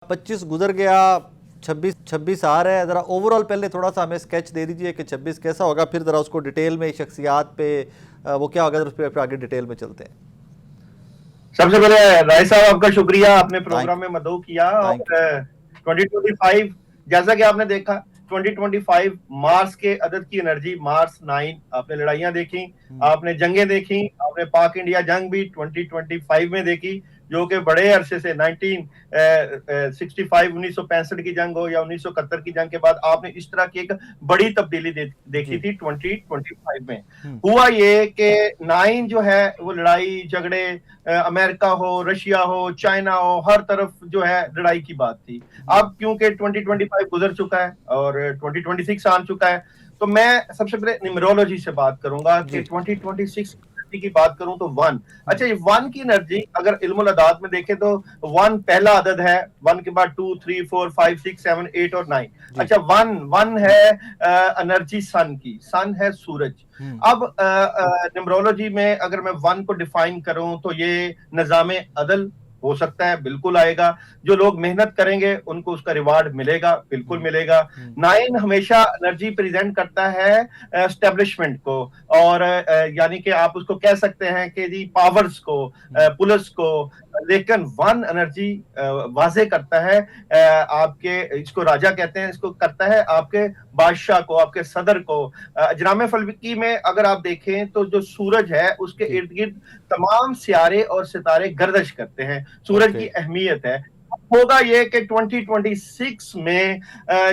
25 गुजर गया, 26 आ रहा है। ज़रा ओवरऑल पहले थोड़ा सा हमें स्केच दे दीजिए कि 26 कैसा होगा, फिर ज़रा उसको डिटेल में शख्सियात पे वो क्या होगा, उस पर आगे डिटेल में चलते हैं। सबसे पहले राय साहब आपका शुक्रिया, आपने थैंक प्रोग्राम में मदऊ किया। थैंक और 2025 जैसा कि आपने देखा, 2025 मार्स के अदद की एनर्जी, मार्स 9, आपने लड़ाइयां देखी, आपने जंगें देखी, आपने पाक इंडिया जंग भी 2025 में देखी, जो कि बड़े अरसे से 1965 की जंग हो या 1971 की जंग के बाद आपने इस तरह की एक बड़ी तब्दीली देखी थी 2025 में। हुआ ये कि 9 जो है वो लड़ाई झगड़े, अमेरिका हो, रशिया हो, चाइना हो, हर तरफ जो है लड़ाई की बात थी। अब क्योंकि 2025 गुजर चुका है और 2026 आ चुका है, तो मैं सबसे पहले न्यूमरोलॉजी से बात करूंगा कि 2026 की बात करूं तो 1। अच्छा, ये 1 की एनर्जी अगर इल्मुल अदाद में देखें तो 1 पहला अदद है, 1 के बाद 2, 3, 4, 5, 6, 7, 8 और 9। अच्छा, 1 है एनर्जी सन की, सन है सूरज। अब न्यूमरोलॉजी में अगर मैं 1 को डिफाइन करूं तो ये निजाम अदल हो सकता है, बिल्कुल आएगा। जो लोग मेहनत करेंगे उनको उसका रिवार्ड मिलेगा, बिल्कुल मिलेगा। 9 हमेशा एनर्जी प्रेजेंट करता है एस्टेब्लिशमेंट को, और यानी कि आप उसको कह सकते हैं कि जी पावर्स को, पुलिस को। लेकिन 1 एनर्जी वाजे करता है आपके, इसको राजा कहते हैं, इसको करता है आपके बादशाह को, आपके सदर को। अजराम फल्की में अगर आप देखें तो जो सूरज है उसके इर्द गिर्द तमाम सियारे और सितारे गर्दिश करते हैं, सूरज की अहमियत है। होगा ये कि 2026 में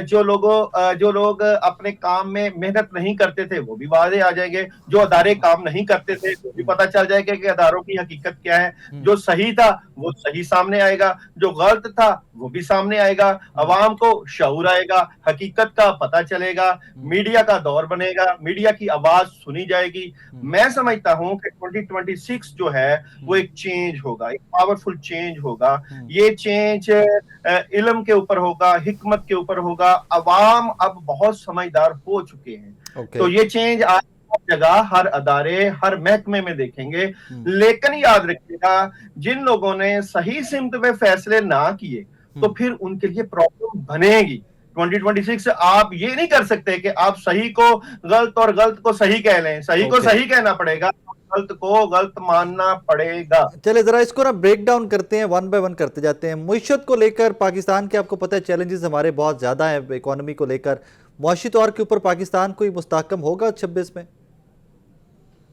जो लोग अपने काम में मेहनत नहीं करते थे वो भी वादे आ जाएंगे, जो अदारे काम नहीं करते थे वो भी पता चल जाएगा कि अदारों की हकीकत क्या है। जो सही था वो सही सामने आएगा, जो गलत था वो भी सामने आएगा। अवाम को शऊर आएगा, हकीकत का पता चलेगा, मीडिया का दौर बनेगा, मीडिया की आवाज सुनी जाएगी। मैं समझता हूं कि 2026 जो है वो एक चेंज होगा, एक पावरफुल चेंज होगा। ये चेंज इल्म के ऊपर होगा, हिकमत के ऊपर होगा। अवाम अब बहुत समझदार हो चुके हैं, तो ये चेंज आज हर जगह, हर अदारे, हर महकमे में देखेंगे। लेकिन याद रखिएगा, जिन लोगों ने सही सिमत में फैसले ना किए तो फिर उनके लिए प्रॉब्लम बनेगी। 2026 आप ये नहीं कर सकते कि आप सही को गलत और गलत को सही कह लें, सही को सही कहना पड़ेगा, गलत को गलत मानना पड़ेगा। चले जरा इसको ना ब्रेक डाउन करते हैं, 1 बाय 1 करते जाते हैं। मुईशत को लेकर पाकिस्तान के आपको पता है चैलेंजेस हमारे बहुत ज्यादा हैं, इकोनॉमी को लेकर, मुआशी तौर के ऊपर पाकिस्तान को मुस्तहकम होगा 26 में?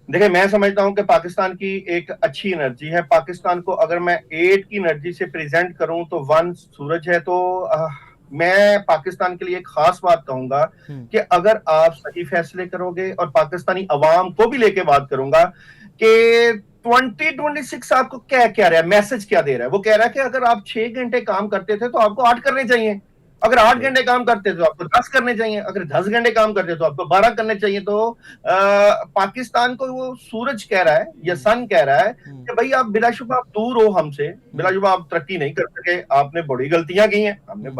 देखिए, मैं समझता हूं कि पाकिस्तान की एक अच्छी एनर्जी है। पाकिस्तान को अगर मैं 8 की एनर्जी से प्रेजेंट करूं तो 1 सूरज है। तो मैं पाकिस्तान के लिए एक खास बात कहूंगा कि अगर आप सही फैसले करोगे, और पाकिस्तानी अवाम को भी लेके बात करूंगा कि 2026 आपको क्या क्या रहा है, मैसेज क्या दे रहा है। वो कह रहा है कि अगर आप 6 घंटे काम करते थे तो आपको 8 करने चाहिए, अगर 8 घंटे काम करते तो आपको 10 करने चाहिए, अगर 10 घंटे काम करते तो आपको 12 करने चाहिए। तो पाकिस्तान को वो सूरज कह रहा है या सन कह रहा है कि भाई आप बिलाशुबा आप दूर हो हमसे, बिलाशुबा आप तरक्की नहीं कर सके, आपने बड़ी गलतियां की हैं, हमने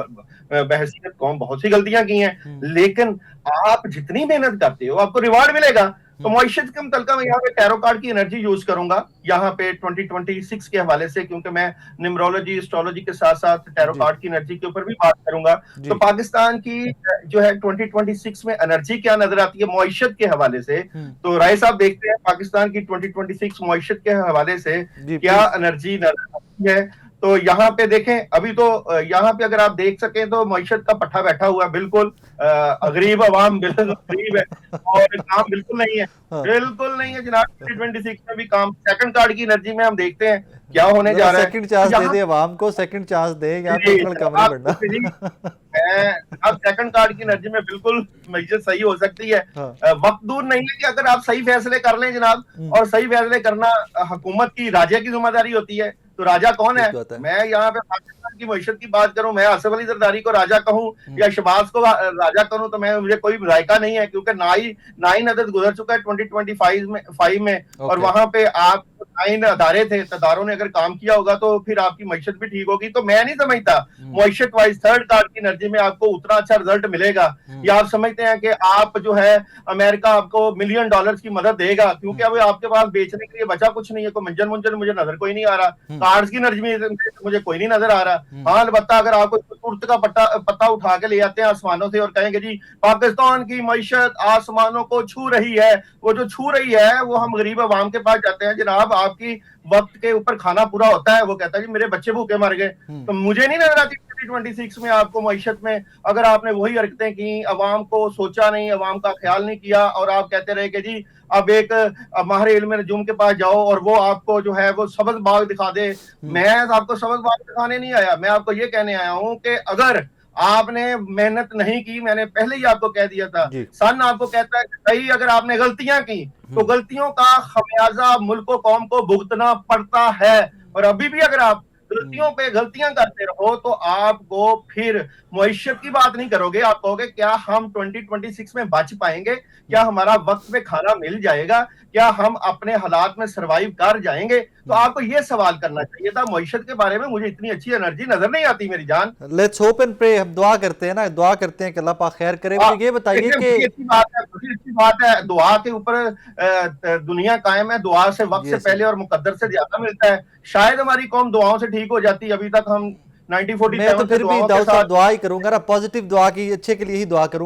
बहसीयत कौम बहुत सी गलतियां की हैं, लेकिन आप जितनी मेहनत करते हो आपको रिवार्ड मिलेगा। तो मईशत के मुतल्लिक़ मैं यहाँ पे टैरो कार्ड की एनर्जी यूज करूंगा यहाँ पे 2026 के हवाले से, क्योंकि मैं न्यूमरोलॉजी, एस्ट्रोलॉजी के साथ साथ टैरो कार्ड की एनर्जी के ऊपर भी बात करूंगा। तो पाकिस्तान की जो है 2026 में एनर्जी क्या नजर आती है मईशत के हवाले से, तो राय साहब देखते हैं पाकिस्तान की 2026 मईशत के हवाले से क्या एनर्जी नजर आती है। तो यहाँ पे देखें, अभी तो यहाँ पे अगर आप देख सकें तो मईशत का पट्टा बैठा हुआ है, बिल्कुल गरीब अवाम बिल्कुल गरीब है और काम बिल्कुल नहीं है, बिल्कुल नहीं है जनाब। 2026 में भी काम, सेकंड कार्ड की एनर्जी में हम देखते हैं क्या होने जा रहा है। सेकंड चांस दे दे अवाम को, सेकंड चांस दे, यहाँ पे इतना कम नहीं बढ़ना। अब सेकंड कार्ड की एनर्जी में बिल्कुल मईशत सही हो सकती है। वक्त दूर नहीं है कि अगर आप सही फैसले कर लें जनाब, और सही फैसले करना हुकूमत की, राज्य की जिम्मेदारी होती है। तो राजा कौन है? मैं यहाँ पे पाकिस्तान की मईशत की बात करूं, मैं आसिफ अली जरदारी को राजा कहूं या शहबाज को राजा कहूं, तो मैं, मुझे कोई जायका नहीं है, क्योंकि 9 अदद गुजर चुका है 2025 में, और वहां पे आप 9 अदारे थे, अदारों ने अगर काम किया होगा तो फिर आपकी मईशत भी ठीक होगी। तो मैं नहीं समझता मईशत वाइज थर्ड कार्ड की एनर्जी में आपको उतना अच्छा रिजल्ट मिलेगा। या आप समझते हैं कि आप जो है अमेरिका आपको $1 मिलियन की मदद देगा, क्योंकि अब आपके पास बेचने के लिए बचा कुछ नहीं है, कोई मंजन मुझे नजर कोई नहीं आ रहा। कार्ड्स की एनर्जी में मुझे कोई नहीं नजर आ रहा। हाँ अलबत्ता अगर आपको तुर्त का पत्ता उठा के ले आते हैं आसमानों से और कहेंगे जी पाकिस्तान की मईशत आसमानों को छू रही है, वो जो छू रही है वो हम गरीब अवाम के पास जाते हैं, जनाब आपकी वक्त के ऊपर खाना पूरा होता है, वो कहता है जी मेरे बच्चे भूखे मर गए। तो मुझे नहीं नजर आती 2026 में आपको मईशत में अगर आपने वही हरकतें की, अवाम को सोचा नहीं, अवाम का ख्याल नहीं किया और आप कहते रहे कि जी अब एक माहिर इल्म नजूम के पास जाओ और वो आपको जो है वो सब्ज बाग दिखा दे। मैं आपको सब्ज बाग दिखाने नहीं आया, मैं आपको ये कहने आया हूं कि अगर आपने मेहनत नहीं की, मैंने पहले ही आपको कह दिया था, जी। सन आपको कहता है सही अगर आपने गलतियां की तो गलतियों का खमियाजा मुल्क कौम को भुगतना पड़ता है। और अभी भी अगर आप गलतियों पे गलतियां करते रहो तो आपको फिर मुईशत की बात नहीं करोगे, आप कहोगे क्या हम 2026 में बच पाएंगे, क्या हमारा वक्त पे खाना मिल जाएगा, क्या हम अपने हालात में सरवाइव कर जाएंगे। तो आपको ये सवाल करना चाहिए था। मुईशत के बारे में मुझे इतनी अच्छी एनर्जी नजर नहीं आती मेरी जान। लेट्स होप एंड प्रे, हम दुआ करते हैं ना, दुआ करते हैं कि अल्लाह पाक खैर करे। मुझे ये बताइए कि बड़ी अच्छी बात है, बड़ी अच्छी बात है, दुआ के ऊपर दुनिया कायम है, दुआ से वक्त से पहले और मुकद्दर से ज्यादा मिलता है। शायद हमारी कौम दुआओं से ठीक हो जाती, अभी तक हम 1947 मैं तो से फिर भी दुआओं के दाऊद साहब साथ दुआ ही करूंगा ना, पॉजिटिव दुआ की, अच्छे के लिए ही दुआ करूंगा।